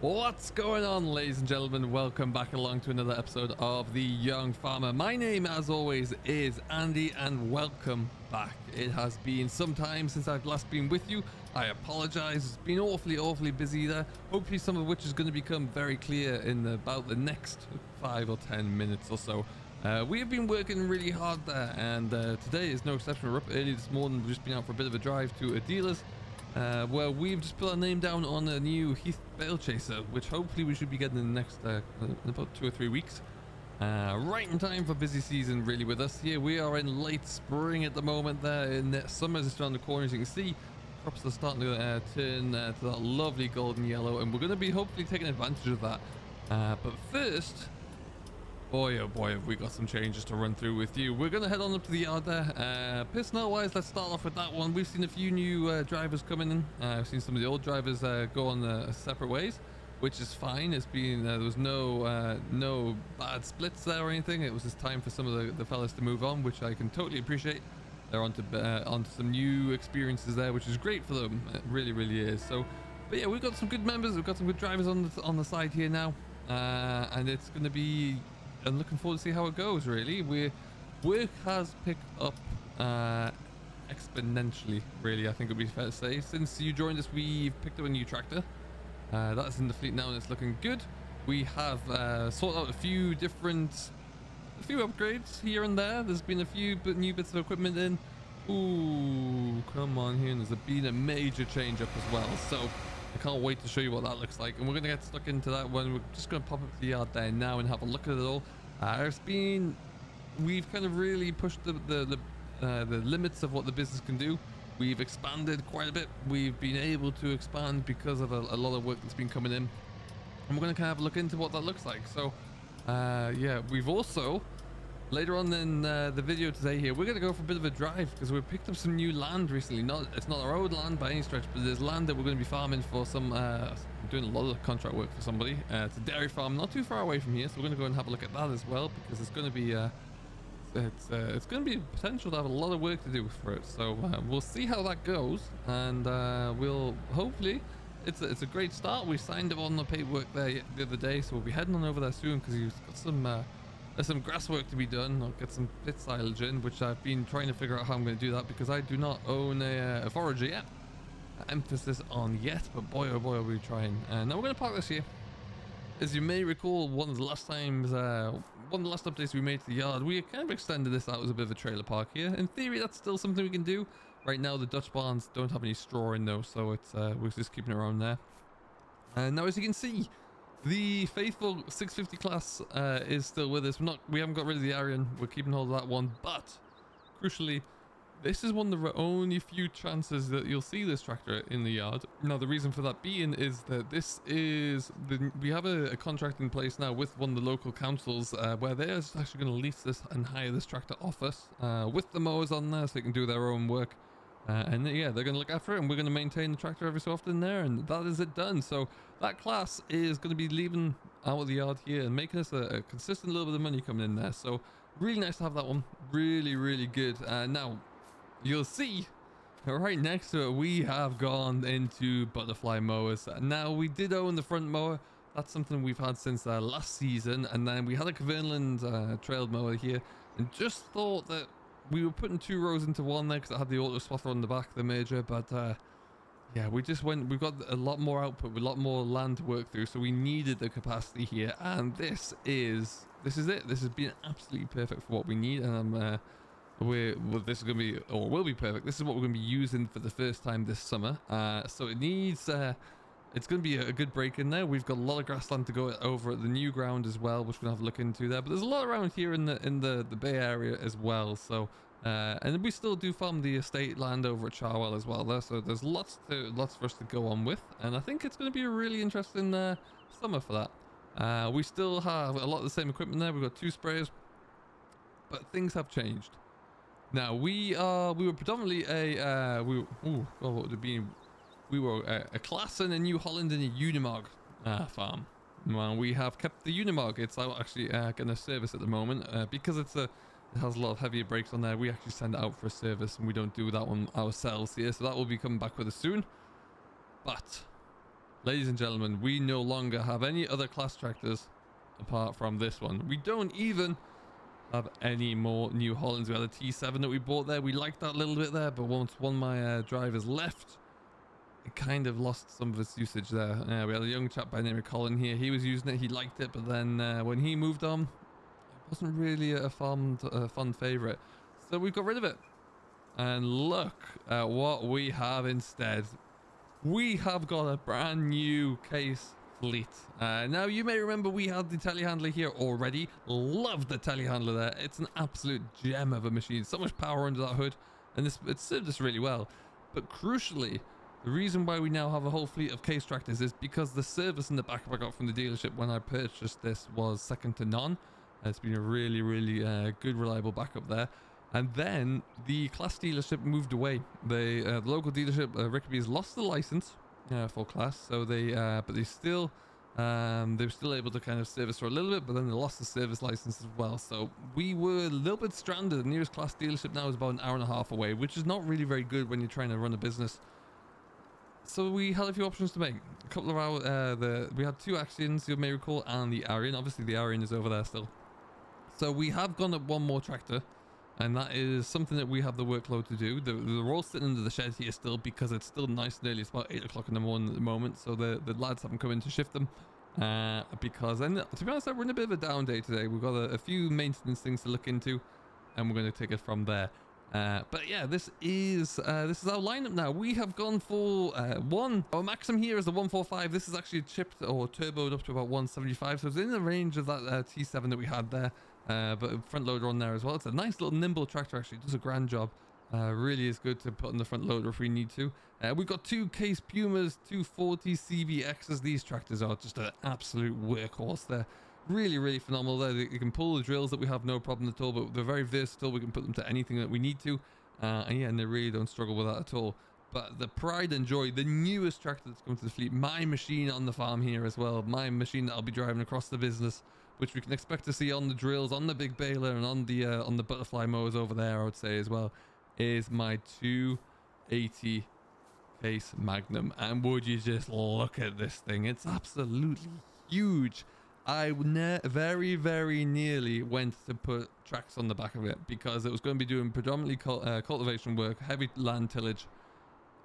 What's going on, ladies and gentlemen? Welcome back along to another episode of The Young Farmer. My name, as always, is Andy, and welcome back. It has been some time since I've last been with you. I apologize. It's been awfully busy there. Hopefully some of which is going to become very clear in about the next 5 or 10 minutes or so. We have been working really hard there, and today is no exception. We're up early this morning. We've just been out for a bit of a drive to a dealer's, where we've just put our name down on a new Heath Bale Chaser, which hopefully we should be getting in the next in about 2 or 3 weeks. Right in time for busy season really with us. Here we are in late spring at the moment there, and summer's just around the corner. As you can see, crops are starting to turn to that lovely golden yellow, and we're going to be hopefully taking advantage of that. But first, boy oh boy, have we got some changes to run through with you. We're going to head on up to the yard there. Personnel wise, let's start off with that one. We've seen a few new drivers coming in. I've seen some of the old drivers go on separate ways, which is fine. It's been there was no bad splits there or anything. It was just time for some of the fellas to move on, which I can totally appreciate. They're onto some new experiences there, which is great for them. It really is. So, but yeah, we've got some good members. We've got some good drivers on the side here now, and it's going to be. I'm looking forward to see how it goes. Really, work has picked up exponentially. Really, I think it would be fair to say. Since you joined us, we've picked up a new tractor. That's in the fleet now, and it's looking good. We have sorted out a few upgrades here and there. There's been a few new bits of equipment in. Ooh, come on here, and there's been a major change up as well. So I can't wait to show you what that looks like, and we're going to get stuck into that one. We're just going to pop up to the yard there now and have a look at it all. We've kind of really pushed the limits of what the business can do. We've expanded quite a bit. We've been able to expand because of a lot of work that's been coming in, and we're going to kind of have a look into what that looks like. So yeah, we've also later on in the video today here, we're going to go for a bit of a drive because we've picked up some new land recently. It's not our own land by any stretch, but there's land that we're going to be farming for some doing a lot of contract work for somebody. It's a dairy farm not too far away from here, so we're going to go and have a look at that as well, because it's going to be it's going to be potential to have a lot of work to do for it. So we'll see how that goes, and we'll hopefully it's a great start. We signed up on the paperwork there the other day, so we'll be heading on over there soon because he's got some there's some grass work to be done. I'll get some pit silage in, which I've been trying to figure out how I'm going to do that because I do not own a forager yet. Emphasis on yet, but boy oh boy are we trying. Now we're going to park this here. As you may recall, one of the last updates we made to the yard, we kind of extended this out as a bit of a trailer park here. In theory, that's still something we can do. Right now, the Dutch barns don't have any straw in though, so it's we're just keeping it around there. And now, as you can see, the faithful 650 class is still with us. We haven't got rid of the Arian. We're keeping hold of that one, but crucially, this is one of the only few chances that you'll see this tractor in the yard. Now, the reason for that being is that we have a contract in place now with one of the local councils where they're actually going to lease this and hire this tractor off us with the mowers on there so they can do their own work. And yeah, they're going to look after it, and we're going to maintain the tractor every so often there, and that is it done. So that class is going to be leaving out of the yard here and making us a consistent little bit of money coming in there. So really nice to have that one. Really good. Now you'll see right next to it, we have gone into butterfly mowers. Now, we did own the front mower. That's something we've had since last season, and then we had a Kverneland trailed mower here, and just thought that we were putting 2 rows into one there because it had the auto swather on the back, the major. But yeah, we've got a lot more output, a lot more land to work through, so we needed the capacity here, and this is it. This has been absolutely perfect for what we need, and this is going to be, or will be perfect. This is what we're going to be using for the first time this summer. So it needs it's going to be a good break in there. We've got a lot of grassland to go over at the new ground as well, which we're going to have a look into there. But there's a lot around here in the Bay Area as well. So and we still do farm the estate land over at Charwell as well there. So there's lots for us to go on with, and I think it's going to be a really interesting summer for that. We still have a lot of the same equipment there. We've got 2 sprayers, but things have changed. Now we were predominantly what would it be? We were a class in a New Holland and a Unimog farm. Well, we have kept the Unimog. It's actually going to service at the moment because it has a lot of heavier brakes on there. We actually send it out for a service, and we don't do that one ourselves here. So that will be coming back with us soon. But ladies and gentlemen, we no longer have any other class tractors apart from this one. We don't even have any more New Hollands. We had a T7 that we bought there. We liked that a little bit there, but once one of my drivers left, it kind of lost some of its usage there. We had a young chap by the name of Colin here. He was using it, he liked it, but then when he moved on, it wasn't really a fun favorite. So we got rid of it. And look at what we have instead. We have got a brand new case fleet. Now you may remember we had the telehandler here already. Love the telehandler there. It's an absolute gem of a machine. So much power under that hood, and it served us really well. But crucially, the reason why we now have a whole fleet of case tractors is because the service in the backup I got from the dealership when I purchased this was second to none. It's been a really good reliable backup there. And then the class dealership moved away. The local dealership, Rickaby's, lost the license for class, so but they were still able to kind of service for a little bit, but then they lost the service license as well. So we were a little bit stranded. The nearest class dealership now is about an hour and a half away, which is not really very good when you're trying to run a business. So we had a few options to make. A couple of hours, we had two Axions, you may recall, and the Arian. Obviously the Arian is over there still. So we have gone up one more tractor, and that is something that we have the workload to do. They're all sitting under the shed here still because it's still nice and early. It's about 8 o'clock in the morning at the moment, so the lads haven't come in to shift them. Because, and to be honest, we're in a bit of a down day today. We've got a few maintenance things to look into, and we're going to take it from there. But yeah, this is our lineup now. We have gone for our maximum here is the 145. This is actually chipped or turboed up to about 175, so it's in the range of that T7 that we had there. But front loader on there as well. It's a nice little nimble tractor, actually. It does a grand job. Really is good to put on the front loader if we need to. We've got two Case Pumas, 240 CVXs. These tractors are just an absolute workhorse. They're really phenomenal there. You can pull the drills that we have no problem at all, but they're very versatile. We can put them to anything that we need to. And they really don't struggle with that at all. But the pride and joy, the newest tractor that's come to the fleet, my machine on the farm here as well, my machine that I'll be driving across the business, which we can expect to see on the drills, on the big baler, and on the butterfly mowers over there, I would say as well, is my 280 Case Magnum. And would you just look at this thing? It's absolutely huge. I very nearly went to put tracks on the back of it because it was going to be doing predominantly cultivation work, heavy land tillage.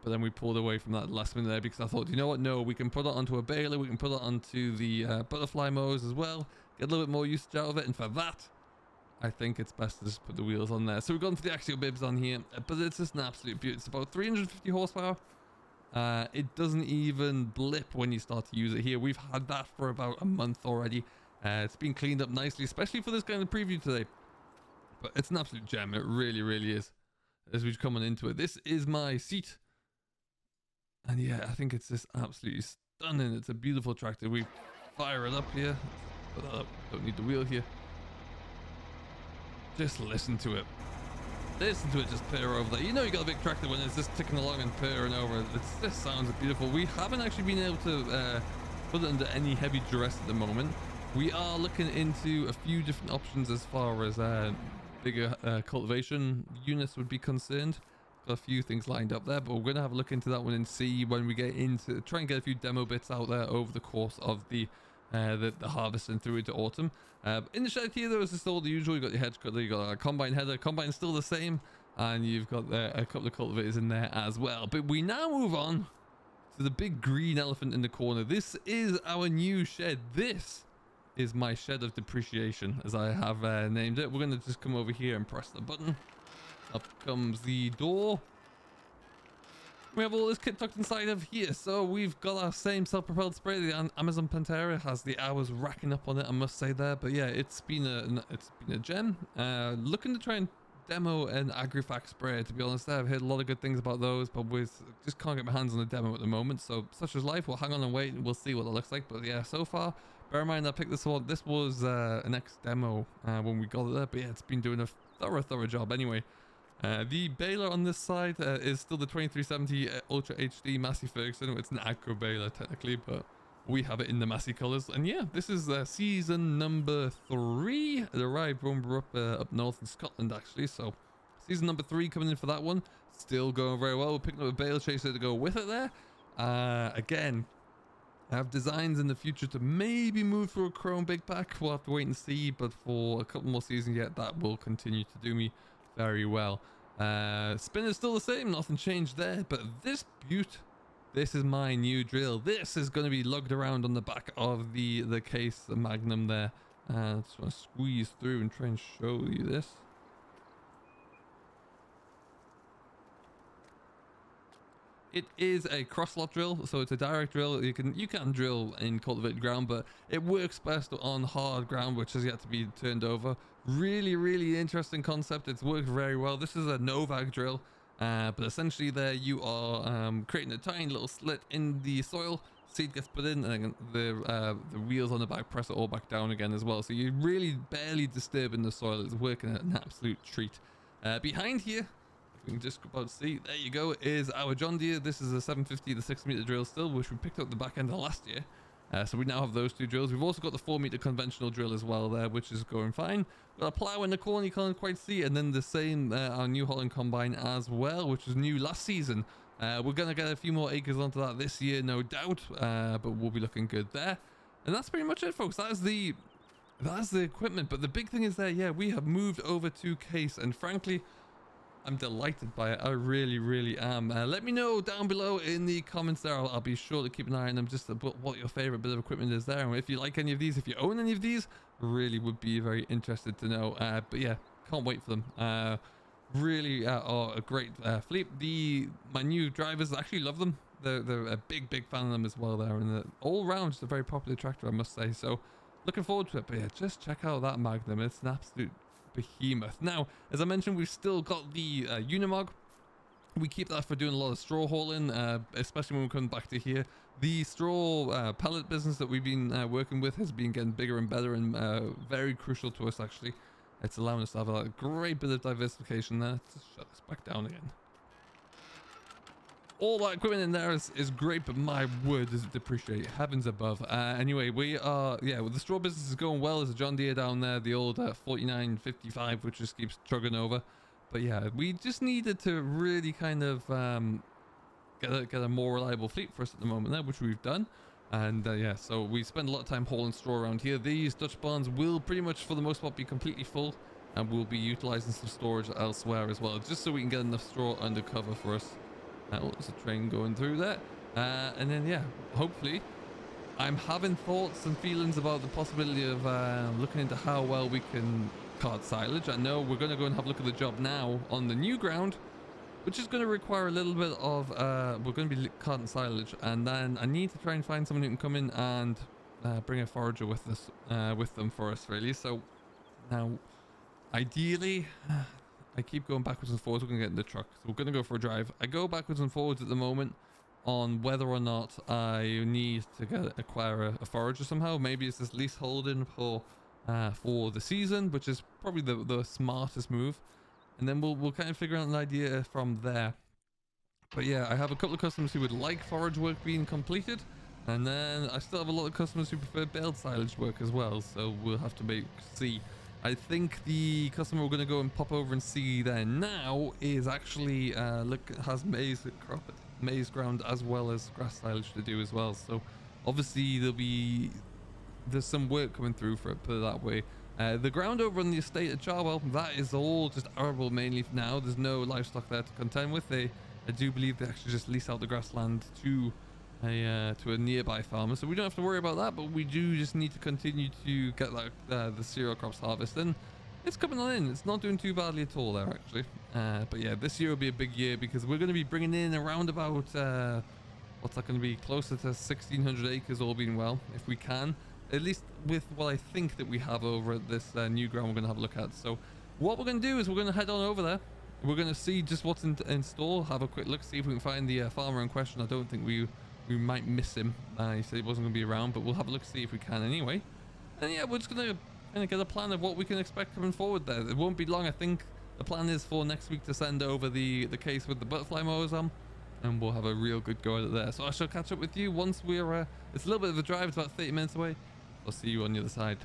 But then we pulled away from that last minute there because I thought, you know what? No, we can put it onto a baler. We can put it onto the butterfly mowers as well. Get a little bit more usage out of it. And for that, I think it's best to just put the wheels on there. So we've gone for the axial bibs on here. But it's just an absolute beauty. It's about 350 horsepower. It doesn't even blip when you start to use it here. We've had that for about a month already. It's been cleaned up nicely, especially for this kind of preview today. But it's an absolute gem. It really is. As we've come on into it. This is my seat. And yeah, I think it's just absolutely stunning. It's a beautiful tractor. We fire it up here. Put that up. Don't need the wheel here. Just listen to it. Listen to it just purr over there. You know you got a big tractor when it's just ticking along and purring over. It just sounds beautiful. We haven't actually been able to put it under any heavy duress at the moment. We are looking into a few different options as far as bigger cultivation units would be concerned. Got a few things lined up there, but we're going to have a look into that one and see when we get into try and get a few demo bits out there over the course of the harvest and through into autumn. In the shed here, though, is still the usual. You've got your hedge cutter, you've got a combine header. Combine's still the same, and you've got a couple of cultivators in there as well. But we now move on to the big green elephant in the corner. This is our new shed. This is my shed of depreciation, as I have named it. We're going to just come over here and press the button. Up comes the door. We have all this kit tucked inside of here. So we've got our same self-propelled spray. The Amazon Pantera has the hours racking up on it, I must say there. But yeah, it's been a gem. Looking to try and demo an Agrifac sprayer, to be honest. I've heard a lot of good things about those, but we just can't get my hands on the demo at the moment. So such is life. We'll hang on and wait, and we'll see what it looks like. But yeah, so far, bear in mind I picked this one. This was an ex-demo when we got it there. But yeah, it's been doing a thorough job anyway. The baler on this side is still the 2370 Ultra HD Massey Ferguson. It's an Agro baler technically, but we have it in the Massey colors. And yeah, this is season number 3. It arrived when we were up north in Scotland, actually. So season number 3 coming in for that one. Still going very well. We're picking up a bale chaser to go with it there. Again, I have designs in the future to maybe move for a chrome big pack. We'll have to wait and see, but for a couple more seasons yet, that will continue to do me very well. Spin is still the same, nothing changed there, but this beaut, this is my new drill. This is going to be lugged around on the back of the case, the Magnum there. Just want to squeeze through and try and show you this. It is a cross-slot drill, so it's a direct drill. You can drill in cultivated ground, but it works best on hard ground, which has yet to be turned over. Really interesting concept. It's worked very well. This is a Novag drill, but essentially there you are creating a tiny little slit in the soil. Seed gets put in, and the wheels on the back press it all back down again as well. So you're really barely disturbing the soil. It's working an absolute treat. Behind here, we can just about see, there you go, is our John Deere. This is a 750, the 6 meter drill still, which we picked up the back end of last year. So we now have those two drills. We've also got the 4 meter conventional drill as well there, which is going fine. We've got a plow in the corner you can't quite see, and then the same our New Holland combine as well, which was new last season. We're going to get a few more acres onto that this year, no doubt, but we'll be looking good there. And that's pretty much it, folks. That's the equipment. But the big thing is that, yeah, we have moved over to case, and frankly, I'm delighted by it. I really am. Let me know down below in the comments there. I'll be sure to keep an eye on them, just about what your favorite bit of equipment is there, and if you like any of these, if you own any of these, really would be very interested to know. But yeah, can't wait for them. Really are a great fleet. My new drivers actually love them. They're a big fan of them as well there, and all round just a very popular tractor, I must say. So looking forward to it. But yeah, just check out that Magnum. It's an absolute behemoth. Now, as I mentioned, we've still got the Unimog. We keep that for doing a lot of straw hauling, especially when we come back to here. The straw pellet business that we've been working with has been getting bigger and better, and very crucial to us actually. It's allowing us to have a great bit of diversification there. Let's shut this back down again. All that equipment in there is great, but my word, does it depreciate. Heavens above. Anyway, we are, yeah, well, the straw business is going well. There's a John Deere down there, the old 4955, which just keeps chugging over. But yeah, we just needed to really kind of get a more reliable fleet for us at the moment there, which we've done. And yeah, so we spend a lot of time hauling straw around here. These Dutch barns will pretty much, for the most part, be completely full, and we'll be utilizing some storage elsewhere as well, just so we can get enough straw undercover for us. Oh, there's a train going through there. And then yeah, hopefully, I'm having thoughts and feelings about the possibility of looking into how well we can cart silage. I know we're going to go and have a look at the job now on the new ground, which is going to require a little bit of, we're going to be carting silage, and then I need to try and find someone who can come in and bring a forager with us, with them for us, really. So now, ideally, I keep going backwards and forwards. We're going to get in the truck, so we're going to go for a drive. I go backwards and forwards at the moment on whether or not I need to acquire a forager somehow. Maybe it's this leaseholding for the season, which is probably the smartest move. And then we'll kind of figure out an idea from there. But yeah, I have a couple of customers who would like forage work being completed, and then I still have a lot of customers who prefer baled silage work as well. So we'll have to see. I think the customer we're going to go and pop over and see there now is actually has maize ground as well as grass silage to do as well. So obviously there's some work coming through for it, put it that way. The ground over on the estate at Charwell, that is all just arable mainly for now. There's no livestock there to contend with. I do believe they actually just lease out the grassland to a nearby farmer, so we don't have to worry about that. But we do just need to continue to get that the cereal crops harvest, and it's coming on in. It's not doing too badly at all there actually. But yeah, this year will be a big year because we're going to be bringing in around about what's that going to be, closer to 1,600 acres, all being well, if we can. At least with what I think that we have over at this new ground we're going to have a look at. So what we're going to do is we're going to head on over there. We're going to see just what's in store, have a quick look, see if we can find the farmer in question. I don't think we might miss him. He said he wasn't going to be around, but we'll have a look, see if we can anyway. And yeah, we're just going to kind of get a plan of what we can expect coming forward there. It won't be long. I think the plan is for next week to send over the case with the butterfly mowers on, and we'll have a real good go at it there. So I shall catch up with you once we're it's a little bit of a drive. It's about 30 minutes away. I'll see you on the other side.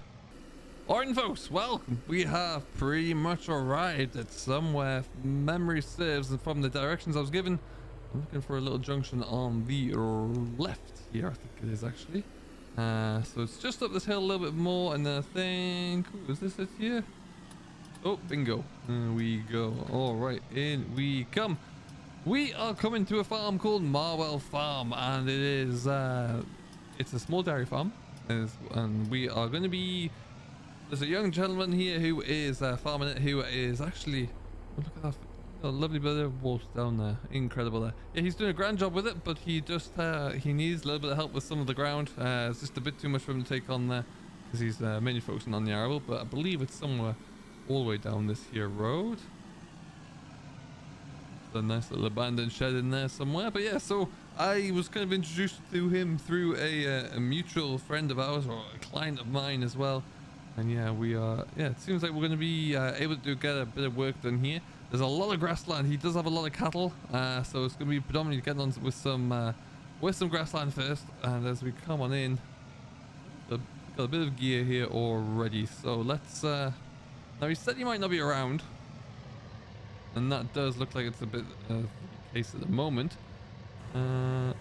Alright folks, well, we have pretty much arrived at somewhere, memory serves, and from the directions I was given, I'm looking for a little junction on the left here, I think it is actually. So it's just up this hill a little bit more, and then I think, ooh, is this it here? Oh, bingo. There we go. All right, in we come. We are coming to a farm called Marwell Farm, and it is, it's a small dairy farm, and we are going to be, there's a young gentleman here who is farming it, who is actually, oh, look at that. A lovely bit of wolves down there. Incredible there. Yeah, he's doing a grand job with it, but he just he needs a little bit of help with some of the ground. It's just a bit too much for him to take on there because he's mainly focusing on the arable, but I believe it's somewhere all the way down this here road. A nice little abandoned shed in there somewhere. But yeah, so I was kind of introduced to him through a mutual friend of ours, or a client of mine as well. And yeah, we are, yeah, it seems like we're going to be able to get a bit of work done here. There's a lot of grassland. He does have a lot of cattle, so it's going to be predominantly getting on with some grassland first. And as we come on in, got a bit of gear here already. So let's, now he said he might not be around, and that does look like it's a bit of the case at the moment. And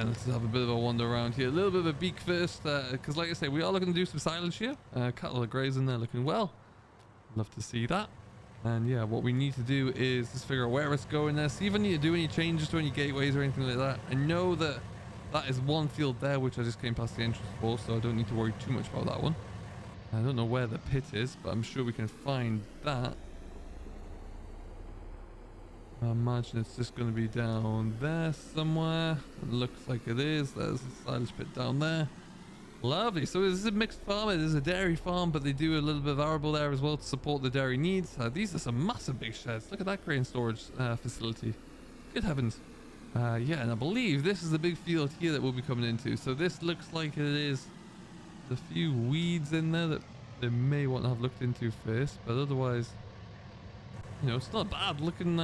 let's have a bit of a wander around here. A little bit of a beak first, because like I say, we are looking to do some silage here. Cattle are grazing there, looking well. Love to see that. And yeah, what we need to do is just figure out where it's going there. See if I need to do any changes to any gateways or anything like that. I know that that is one field there which I just came past the entrance for, so I don't need to worry too much about that one. I don't know where the pit is, but I'm sure we can find that. I imagine it's just going to be down there somewhere. It looks like it is. There's a silage pit down there. Lovely. So this is a mixed farm. It is a dairy farm, but they do a little bit of arable there as well to support the dairy needs. These are some massive big sheds. Look at that grain storage facility. Good heavens. Yeah, and I believe this is the big field here that we'll be coming into. So this looks like it is a few weeds in there that they may want to have looked into first, but otherwise, you know, it's not bad looking.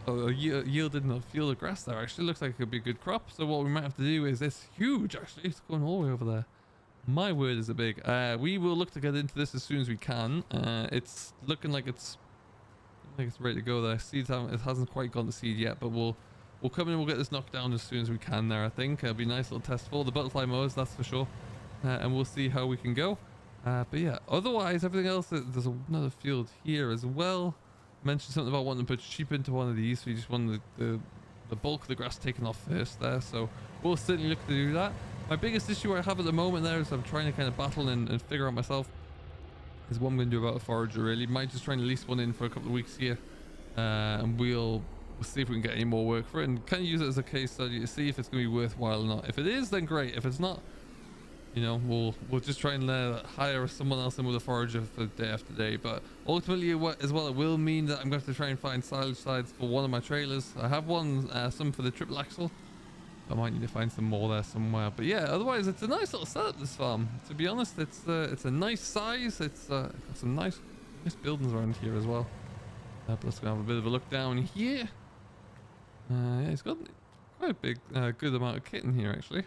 Yielded in a field of grass there. Actually looks like it could be a good crop. So what we might have to do is, it's huge actually, it's going all the way over there. My word, is it big. We will look to get into this as soon as we can. It's looking like it's ready to go there. Seeds haven't, it hasn't quite gone to seed yet, but we'll come in and we'll get this knocked down as soon as we can there. I think it'll be a nice little test for the butterfly mowers, that's for sure. And we'll see how we can go. But yeah, otherwise everything else, there's another field here as well. Mentioned something about wanting to put sheep into one of these, so you just want the bulk of the grass taken off first there, so we'll certainly look to do that. My biggest issue I have at the moment there is I'm trying to kind of battle and figure out myself is what I'm going to do about a forager really. Might just try and lease one in for a couple of weeks here, and we'll see if we can get any more work for it and kind of use it as a case study to see if it's going to be worthwhile or not. If it is, then great. If it's not, you know, we'll just try and hire someone else in with a forager for day after day. But ultimately, as well, it will mean that I'm going to have to try and find silage sides for one of my trailers. I have one, some for the triple axle. I might need to find some more there somewhere. But yeah, otherwise, it's a nice little setup, this farm. To be honest, it's a nice size. It's got some nice buildings around here as well. But let's go have a bit of a look down here. Yeah, it's got quite a big, good amount of kit in here actually.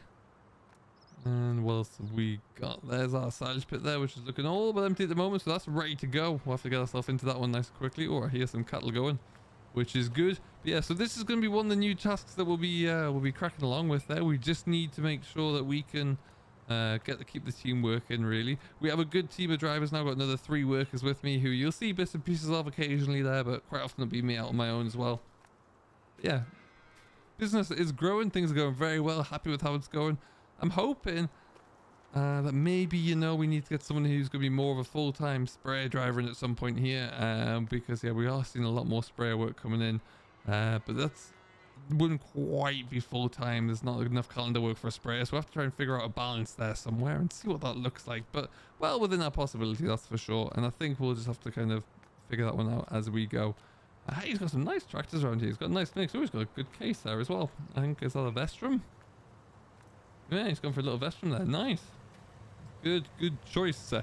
And what else have we got? There's our silage pit there, which is looking all but empty at the moment, so that's ready to go. We'll have to get ourselves into that one nice and quickly. Oh, I hear some cattle going, which is good. But yeah, so this is going to be one of the new tasks that we'll be cracking along with there. We just need to make sure that we can keep the team working really. We have a good team of drivers now. Got another 3 workers with me who you'll see bits and pieces of occasionally there, but quite often it'll be me out on my own as well. But yeah, business is growing. Things are going very well. Happy with how it's going. I'm hoping that maybe, you know, we need to get someone who's going to be more of a full-time sprayer driver in at some point here, because yeah, we are seeing a lot more sprayer work coming in, but that's wouldn't quite be full-time. There's not enough calendar work for a sprayer, so we'll have to try and figure out a balance there somewhere and see what that looks like. But well, within our possibility, that's for sure, and I think we'll just have to kind of figure that one out as we go. He's got some nice tractors around here. He's got a nice mix. Oh, he's got a good case there as well. I think, is that a Vestrum? Yeah, he's gone for a little Vestrum there. Nice. Good choice. So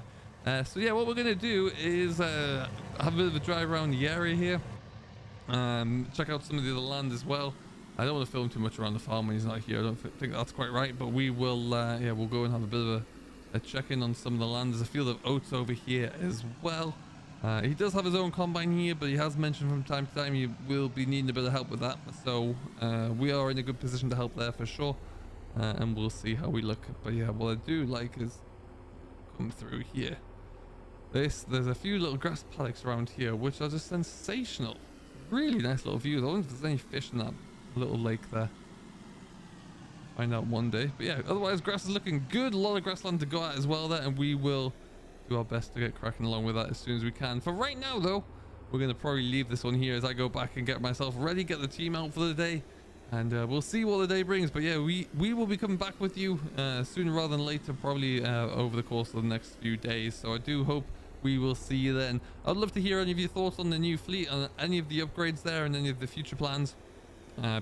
yeah, what we're going to do is have a bit of a drive around the area here. Check out some of the other land as well. I don't want to film too much around the farm when he's not here. I don't think that's quite right, but we will, yeah, we'll go and have a bit of a check-in on some of the land. There's a field of oats over here as well. He does have his own combine here, but he has mentioned from time to time he will be needing a bit of help with that. So we are in a good position to help there for sure. And we'll see how we look. But yeah, what I do like is come through here. There's a few little grass paddocks around here, which are just sensational. Really nice little views. I wonder if there's any fish in that little lake there. Find out one day. But yeah, otherwise grass is looking good. A lot of grassland to go at as well there, and we will do our best to get cracking along with that as soon as we can. For right now though, we're going to probably leave this one here as I go back and get myself ready, get the team out for the day, and we'll see what the day brings. But yeah, we will be coming back with you sooner rather than later, probably over the course of the next few days. So I do hope we will see you then. I'd love to hear any of your thoughts on the new fleet, on any of the upgrades there, and any of the future plans.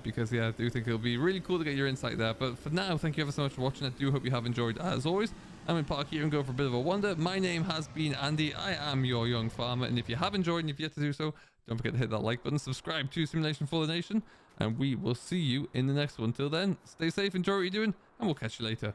Because yeah, I do think it'll be really cool to get your insight there. But for now, thank you ever so much for watching. I do hope you have enjoyed. As always, I'm in park here and go for a bit of a wander. My name has been Andy. I am your young farmer, and if you have enjoyed and if yet to do so, don't forget to hit that like button, subscribe to Simulation for the Nation, and we will see you in the next one. Till then, stay safe, enjoy what you're doing, and we'll catch you later.